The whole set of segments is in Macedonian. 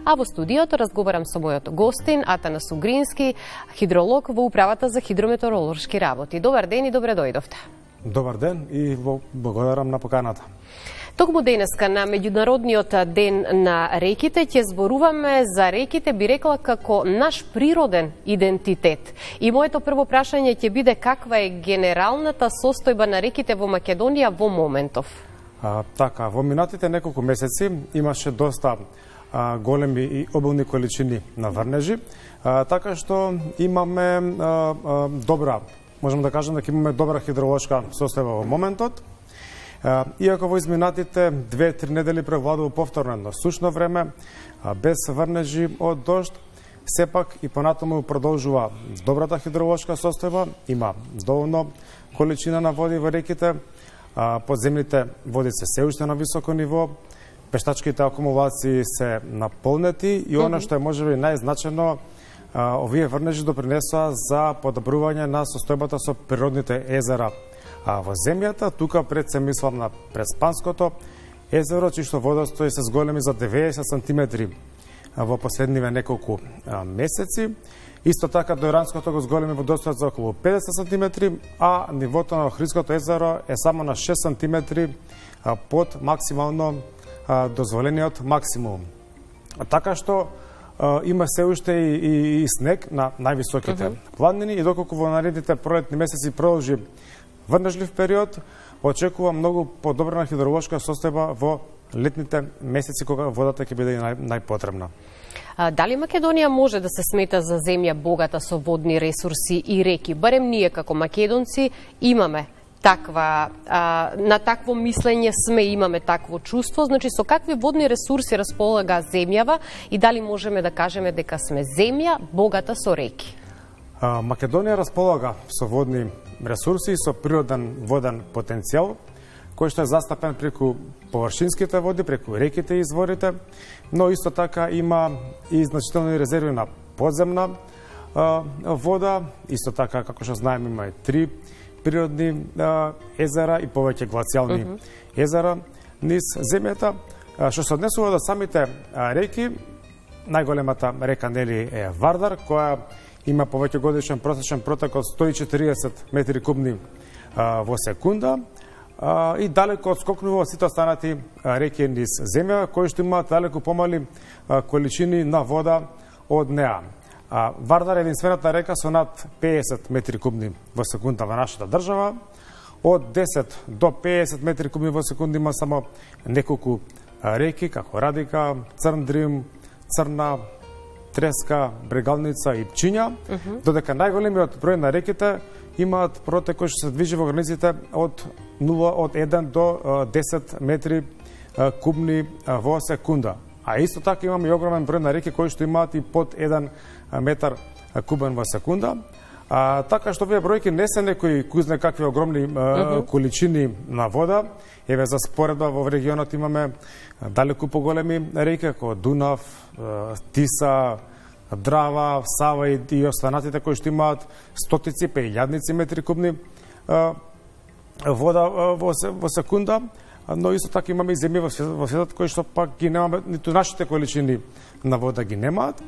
А во студиото разговарам со мојот гостин Атанас Угрински, хидролог во Управата за хидрометеоролошки работи. Добар ден и добре дојдовте. Добар ден и благодарам на поканата. Токму денеска на Меѓународниот ден на реките ќе зборуваме за реките, би рекла, како наш природен идентитет. И моето прво прашање ќе биде каква е генералната состојба на реките во Македонија во моментов? Така, во минатите неколку месеци имаше доста големи и обилни количини на врнежи, така што имаме добра, можеме да кажеме дека имаме добра хидролошка состојба во моментот. Иако во изминатите 2-3 недели превладува повторно едно сушно време, без врнежи од дожд, сепак и понатаму продолжува добрата хидролошка состојба, има доволно количина на води во реките, подземните води се уште на високо ниво, пештачките акумулации се наполнети и она што е можеби најзначено, овие врнежи допринесоа за подобрување на состојбата со природните езера во земјата. Тука пред се мислам на Преспанското езеро, чишто водостои се зголеми за 90 сантиметри во последниве неколку месеци. Исто така до Иранското го зголеми водостојот за околу 50 сантиметри, а нивото на Охридското езеро е само на 6 сантиметри под максимално дозволениот максимум. Така што има се уште и снег на највисоките планини и доколку во наредните пролетни месеци продолжи врнежлив период, очекува многу подобрена хидролошка состојба во летните месеци кога водата ќе биде најпотребна. Дали Македонија може да се смета за земја богата со водни ресурси и реки? Барем ние како македонци имаме на такво мислење имаме такво чувство, значи со какви водни ресурси располага земјава и дали можеме да кажеме дека сме земја богата со реки? Македонија располага со водни ресурси и со природен воден потенцијал, кој што е застапен преку површинските води, преку реките и изворите, но исто така има и значителни резерви на подземна вода, исто така, како што знаеме, има и 3 природни езера и повеќе глацијални езера низ земјата. Што се однесува до самите реки, најголемата река нели е Вардар, која има повеќе годишен просечен протек од 140 метри кубни во секунда и далеко одскокнува од сите останати реки низ земја, кои што имаат далеку помали количини на вода од неа. Вардар е единствената река со над 50 метри кубни во секунда во нашата држава. Од 10 до 50 метри кубни во секунда има само неколку реки, како Радика, Црн Дрим, Црна, Треска, Брегалница и Пчиња, додека најголемиот број на реките имаат протек кој што се движи во границите од 1 до 10 метри кубни во секунда. А исто така имаме и огромен број на реки кои што имаат и под 1 метар кубен во секунда. Така што овие бројки не се некои кузне какви огромни количини на вода. Еве за споредба во регионот имаме далеку поголеми реки како Дунав, Тиса, Драва, Сава и останатите кои што имаат стотици, па илјадници метри кубни вода во секунда, но исто така имаме и земји во светот кои што пак ги немаме, ниту нашите количини на вода ги немаат.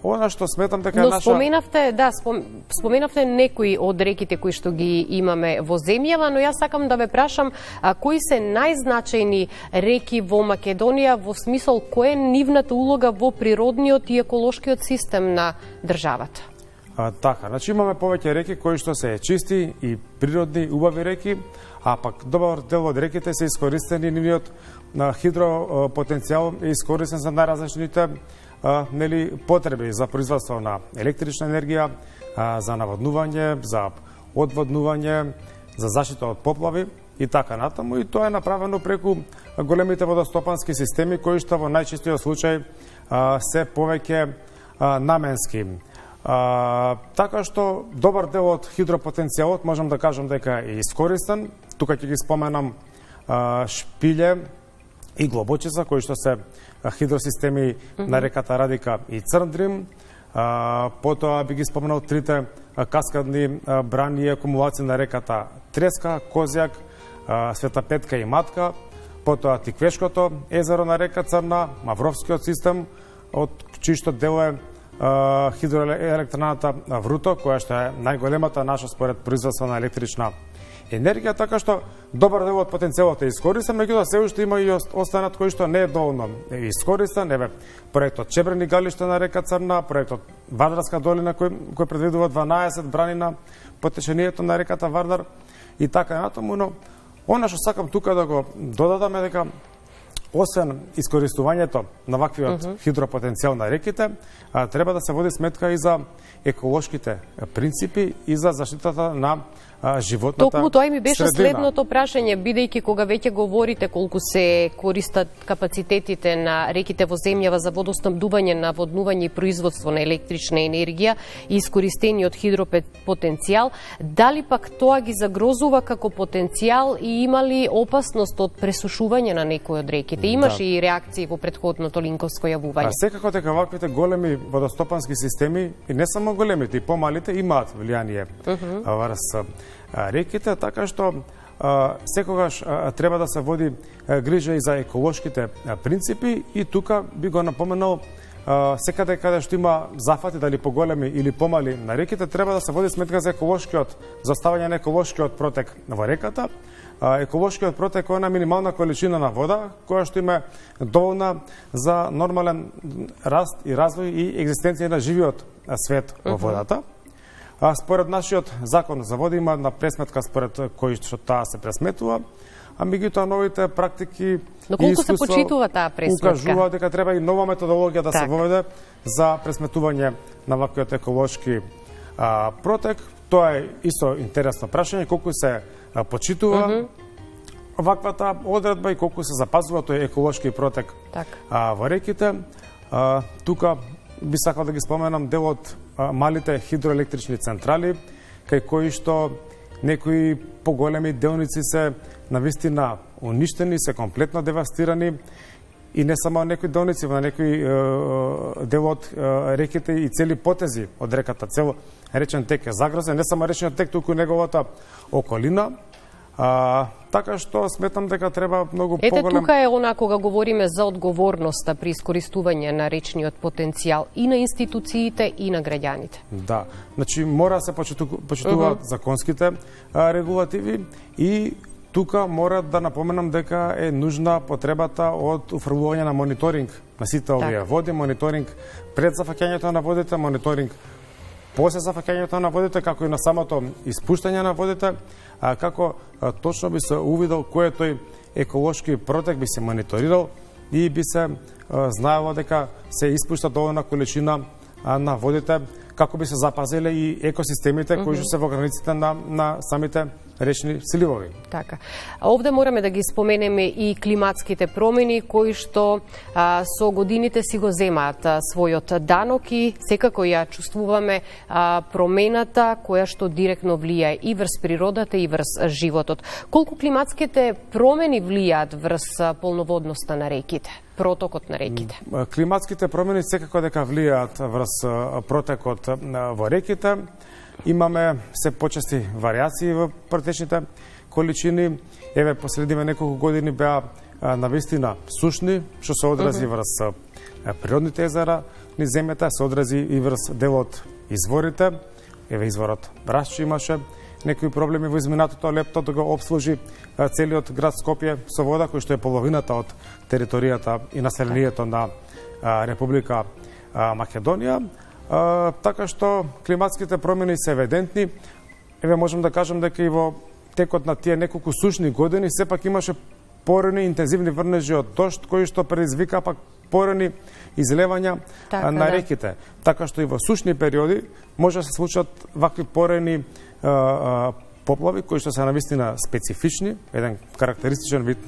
Она што сметам дека наша... споменавте некои од реките кои што ги имаме во земјава, но јас сакам да ве прашам кои се најзначајни реки во Македонија во смисол која е нивната улога во природниот и еколошкиот систем на државата? Така, значи имаме повеќе реки кои што се чисти и природни убави реки, а пак добар дел од реките се искористени нивниот хидропотенцијал е искористен за најразличните потреби за производство на електрична енергија, за наводнување, за одводнување, за заштита од поплави и така натаму. И тоа е направено преку големите водостопански системи кои што во најчестиот случај се повеќе наменски. Така што добар дел од хидропотенцијалот можам да кажам дека е искористен. Тука ќе ги споменам Шпиле и Глобочица, кои што се хидросистеми на реката Радика и Црн Дрим. Потоа би ги споменал трите каскадни брани и акумулации на реката Треска, Козјак, Света Петка и Матка, потоа Тиквешкото езеро на река Црна, Мавровскиот систем, од чишто дел е хидроелектраната Вруто, која што е најголемата наша според производство на електрична енергија, така што добар дел од потенцијалот е искористен, меѓутоа се уште има и останат кои што не е доволно искористен. Еве проектот Чебрени галиште на река Црна, проектот Вардарска долина кој предвидува 12 брани на потечението на реката Вардар и така натаму, но она што сакам тука да го додадам е дека освен искористувањето на ваквиот хидропотенцијал на реките, треба да се води сметка и за еколошките принципи и за заштитата на животната Токму тоа ми беше средина. следното прашање, бидејќи кога веќе говорите колку се користат капацитетите на реките во земјава за водоснабдување, наводнување и производство на електрична енергија и искористениот хидропотенцијал, дали пак тоа ги загрозува како потенцијал и има ли опасност од пресушување на некои од реките? Имаше и реакции во претходното линковско јавување. Секако дека ваквите големи водостопански системи, и не само големите, и помалите, имаат влијание врз реките, така што секогаш треба да се води грижа и за еколошките принципи и тука би го напоменал секаде каде што има зафати, дали поголеми или помали на реките, треба да се води сметка за еколошкиот, за оставање на еколошкиот протек во реката. Еколошкиот протек е на минимална количина на вода, која што има доволна за нормален раст и развој и екзистенција на живиот свет во водата. Според нашиот закон за вода има една пресметка според кој што таа се пресметува, а меѓутоа новите практики Но колку се почитува таа пресметка? Укажува дека треба и нова методологија да се воведе за пресметување на ваквиот еколошки протек. Тоа е исто интересно прашање, колку се почитува ваквата одредба и колку се запазува тој еколошки протек во реките. Тука би сакал да ги споменам дел од малите хидроелектрични централи, кај кои што некои поголеми делници се навистина уништени, се комплетно девастирани и не само некои делници, на некои дел од реките и цели потези од реката, цел речен тек е загрозен, не само речниот тек, туку неговата околина. Така што сметам дека треба многу поголем... Ете, тука е она кога говориме за одговорноста при искористување на речниот потенцијал и на институциите и на граѓаните. Да, значи мора да се почитуваат законските регулативи и тука мора да напоменам дека е нужна потребата од уфрлување на мониторинг на сите овие води, мониторинг пред зафаќањето на водите, мониторинг после зафаќањето на водите, како и на самото испуштање на водите, како точно би се увидел кој е тој еколошки протек, би се мониторирал и би се знаело дека се испушта доволна количина на водите, како би се запазиле и екосистемите кои што се во границите на самите речни сливови. Така. Овде мораме да ги споменеме и климатските промени кои што со годините си го земаат својот данок и секако ја чувствуваме промената која што директно влијае и врз природата и врз животот. Колку климатските промени влијаат врз полноводноста на реките? Протокот на реките? Климатските промени секако дека влијаат врз протекот во реките. Имаме се почести варијации во протечните количини. Еве, последниве неколку години беа навистина сушни, што се одрази врз природните езера низ земјата, се одрази и врз делот изворите. Еве, изворот Брашчи имаше некои проблеми во изминатото лето да го обслужи целиот град Скопје со вода, кој што е половината од територијата и населението на Република Македонија. Така што климатските промени се евидентни. Еве, можам да кажам дека и во текот на тие неколку сушни години сепак имаше порани интензивни врнежи од дожд кои што предизвика пак порани излевања на реките. Така што и во сушни периоди може да се случат вакви порани поплави кои што се навистина специфични, еден карактеристичен вид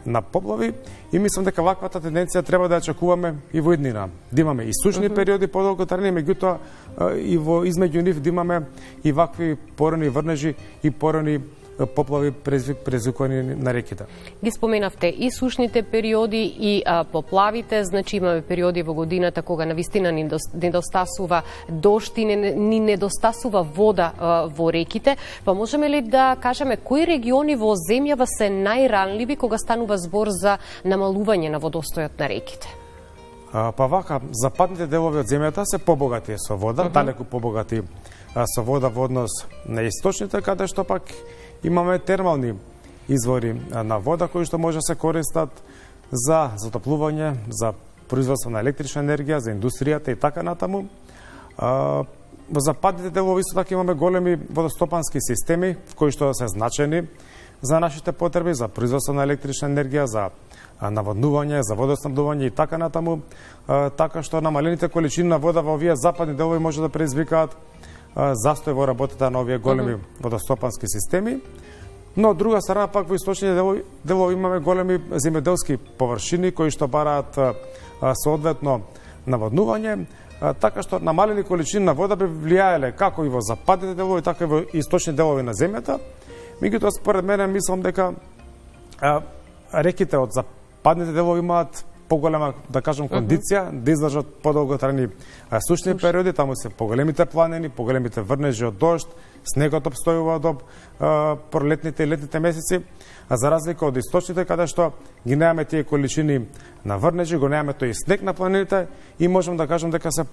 на поплави и мислам дека ваквата тенденција треба да ја чекуваме и во иднина. Да имаме и сушни периоди подолго трени, меѓутоа и во измеѓу нив да имаме и вакви порани врнежи и порани поплави предизвикувани на реките. Ги споменавте и сушните периоди и поплавите, значи имаме периоди во годината кога навистина ни недостасува дожд и ни недостасува вода во реките, па можеме ли да кажеме кои региони во земјава се најранливи кога станува збор за намалување на водостојот на реките? Па вака, западните делови од земјата се побогати со вода, далеку побогати со вода во однос на источните, каде што пак имаме термални извори на вода кои што може да се користат за затоплување, за производство на електрична енергија, за индустријата и така натаму. Во западните делови исто така имаме големи водостопански системи кои што се значени за нашите потреби, за производство на електрична енергија, за наводнување, за водоснабдување и така натаму, така што намалените количини на вода во овие западни делови може да предизвикаат застој во работата на овие големи водостопански системи. Но од друга страна пак во источните делови имаме големи земјоделски површини кои што бараат соодветно наводнување, така што намалени количини на вода би влијаеле како и во западните делови, така и во источни делови на земјата. Меѓутоа според мене мислам дека реките од западните делови имаат поголема, да кажам, кондиција да издржат подолготрajни сушни периоди, таму се поголемите планини, поголемите врнежи од дожд, снегот обстојува до пролетните и летните месеци, а за разлика од источните каде што ги немаме тие количини на врнежи, го немаме тој снег на планините и можам да кажам дека се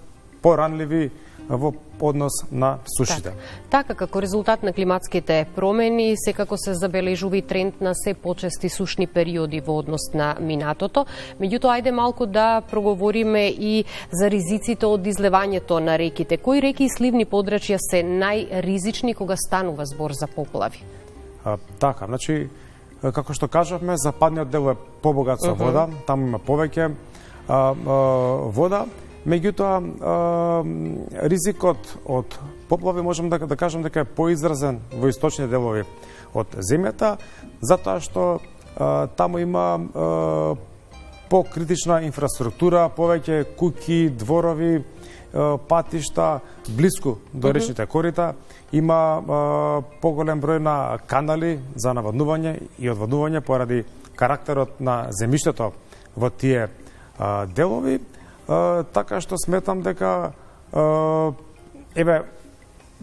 поранливи во однос на сушите. Така, како резултат на климатските промени, секако се забележува и тренд на се почести сушни периоди во однос на минатото. Меѓутоа, ајде малку да проговориме и за ризиците од излевањето на реките. Кои реки и сливни подрачја се најризични кога станува збор за поплави? Така, значи, како што кажавме, западниот дел е побогат со вода, таму има повеќе вода. Меѓутоа, ризикот од поплави можам да кажам дека е поизразен во источните делови од земјата, затоа што таму има покритична инфраструктура, повеќе куќи, дворови, патишта, блиску до речните корита, има поголем број на канали за наводнување и одводнување поради карактерот на земјиштето во тие делови. Така што сметам дека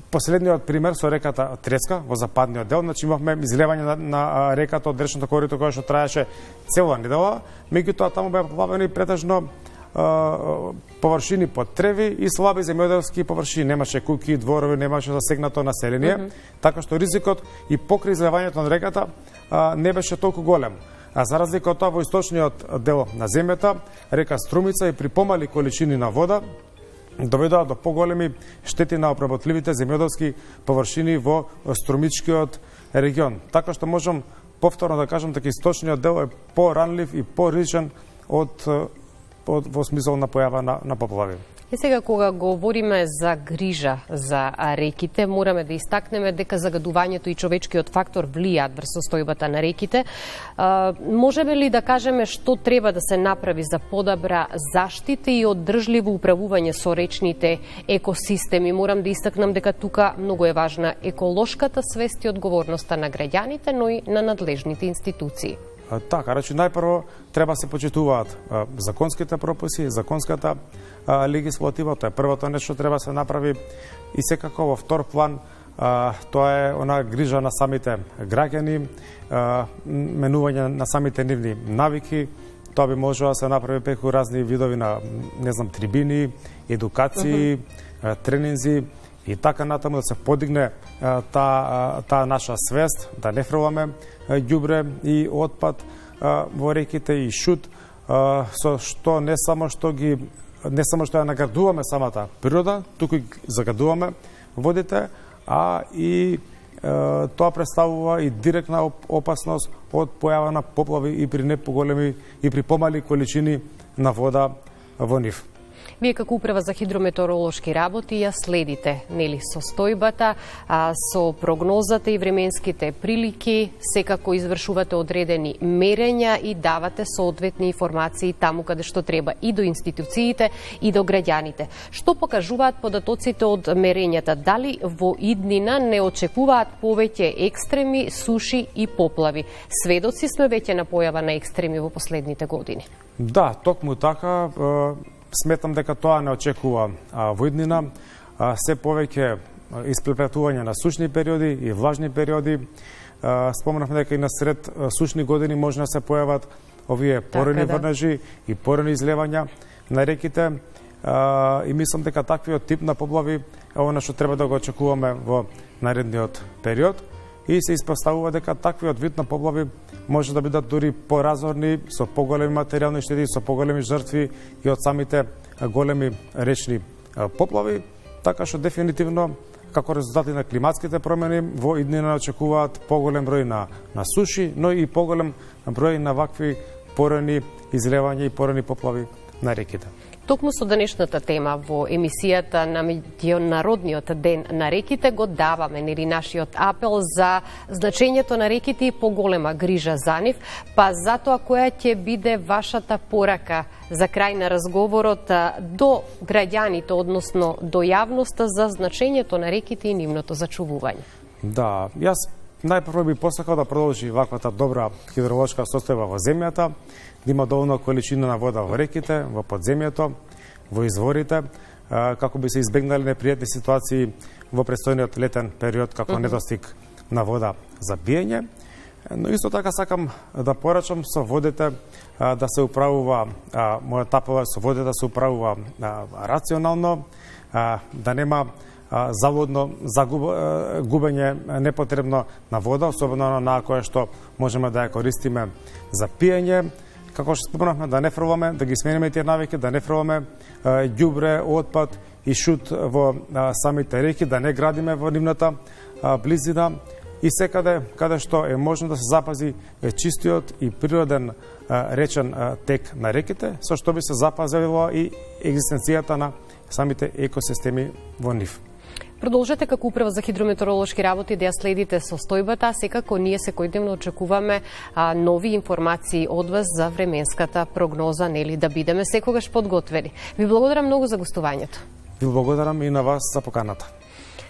последниот пример со реката Треска во западниот дел, значи имавме излевање на реката од речното корито која што траеше цела недела, меѓутоа таму беа поплавени претежно површини под треви и слаби земјоделски површини, немаше куќи, дворови, немаше засегнато население, така што ризикот и покрај излевањето на реката не беше толку голем. А за разлика од тоа во источниот дел на земјата, река Струмица и при помали количини на вода доведоа до поголеми штети на обработливите земјоделски површини во Струмичкиот регион. Така што можам повторно да кажам дека источниот дел е поранлив и поризичен во смисол на појава на поплави. И сега кога говориме за грижа за реките, мораме да истакнеме дека загадувањето и човечкиот фактор влијаат врз состојбата на реките. Можеме ли да кажеме што треба да се направи за подобра заштита и оддржливо управување со речните екосистеми? Морам да истакнам дека тука многу е важна еколошката свест и одговорноста на граѓаните, но и на надлежните институции. Така, речи, најпрво треба се почитуваат законските прописи, законската легислатива, тоа е првото нешто што треба се направи и секако во втор план тоа е она грижа на самите граѓани, менување на самите нивни навики. Тоа би можело да се направи преку разни видови на, трибини, едукации, тренинзи и така натаму да се подигне таа наша свест, да не фрламе ѓубре и отпад во реките и шут, со што не само што ја наградуваме самата природа, туку и загадуваме водите, а и тоа представува и директна опасност од појава на поплави и при непоголеми и при помали количини на вода во нив. Вие како Управа за хидрометеоролошки работи ја следите, нели, состојбата, со прогнозата и временските прилики, секако извршувате одредени мерења и давате соодветни информации таму каде што треба и до институциите и до граѓаните. Што покажуваат податоците од мерењата? Дали во иднина не очекуваат повеќе екстреми, суши и поплави? Сведоци сме веќе на појава на екстреми во последните години. Да, токму така. Сметам дека тоа не очекува во иднина. Се повеќе испреплетување на сушни периоди и влажни периоди. Спомнавме дека и на сред сушни години може да се појават овие порани врнежи и порани излевања на реките. И мислам дека таквиот тип на поплави е она што треба да го очекуваме во наредниот период. И се испоставува дека таквиот вид на поплави може да бидат дури поразорни, со поголеми материјални штети, со поголеми жртви и од самите големи речни поплави, така што дефинитивно како резултати на климатските промени во иднина очекуваат поголем број на суши, но и поголем број на вакви порани излевања и порани поплави на реките. Токму со денешната тема во емисијата на Меѓународниот ден на реките го даваме, нели, нашиот апел за значењето на реките и поголема грижа за нив, па затоа која ќе биде вашата порака за крај на разговорот до граѓаните, односно до јавноста, за значењето на реките и нивното зачувување? Да, јас најпрво би посакал да продолжи ваквата добра хидролошка состојба во земјата, да има доволно количина на вода во реките, во подземјето, во изворите, како би се избегнали непријатни ситуации во престојниот летен период, како недостиг на вода за пиење. Но исто така сакам да порачам со водите да се управува, мојот апел е со водите да се управува рационално, да нема заводно губење непотребно на вода, особено на која што можеме да ја користиме за пиење. Како што спомнавме, да не фрламе, да ги смениме тие навики, да не фрламе ѓубре, отпад и шут во самите реки, да не градиме во нивната близина и секаде каде што е можно да се запази чистиот и природен речен тек на реките, со што би се запазила и екзистенцијата на самите екосистеми во нив. Продолжете како Управа за хидрометеоролошки работи да ја следите состојбата, секако ние секојдневно очекуваме нови информации од вас за временската прогноза, нели, да бидеме секогаш подготвени. Ви благодарам многу за гостувањето. Ви благодарам и на вас за поканата.